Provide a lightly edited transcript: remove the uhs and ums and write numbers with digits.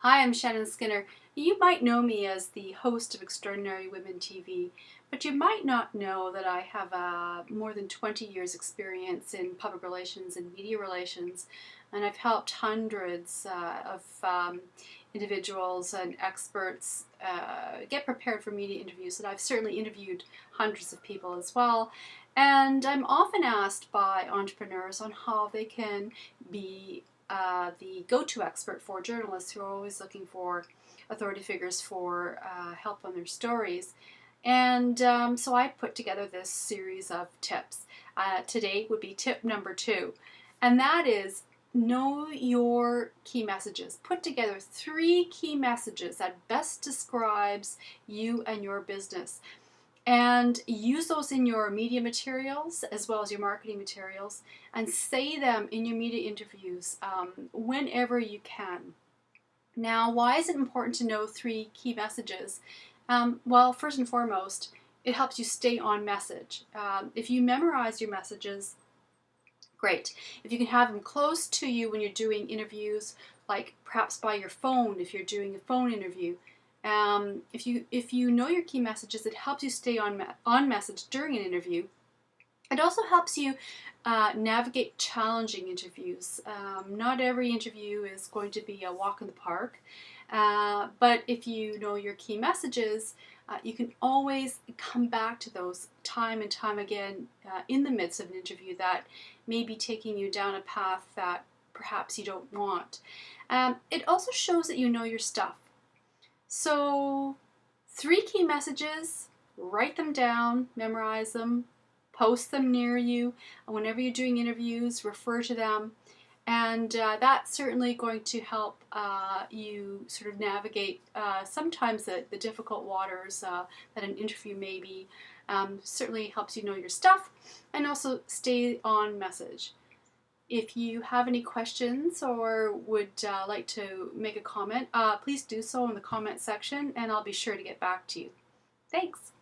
Hi, I'm Shannon Skinner. You might know me as the host of Extraordinary Women TV, but you might not know that I have more than 20 years experience in public relations and media relations, and I've helped hundreds of individuals and experts get prepared for media interviews, and I've certainly interviewed hundreds of people as well. And I'm often asked by entrepreneurs on how they can be the go-to expert for journalists who are always looking for authority figures for help on their stories. And so I put together this series of tips. Today would be tip number 2, and that is know your key messages. Put together 3 key messages that best describes you and your business. And use those in your media materials as well as your marketing materials, and say them in your media interviews whenever you can. Now, why is it important to know 3 key messages? Well, first and foremost, it helps you stay on message. If you memorize your messages, great. If you can have them close to you when you're doing interviews, like perhaps by your phone if you're doing a phone interview, if you know your key messages, it helps you stay on message during an interview. It also helps you navigate challenging interviews. Not every interview is going to be a walk in the park, but if you know your key messages, you can always come back to those time and time again in the midst of an interview that may be taking you down a path that perhaps you don't want. It also shows that you know your stuff. So 3 key messages, write them down, memorize them, post them near you. Whenever you're doing interviews, refer to them. And that's certainly going to help you sort of navigate sometimes the difficult waters that an interview may be. Certainly helps you know your stuff and also stay on message. If you have any questions or would like to make a comment, please do so in the comment section and I'll be sure to get back to you. Thanks.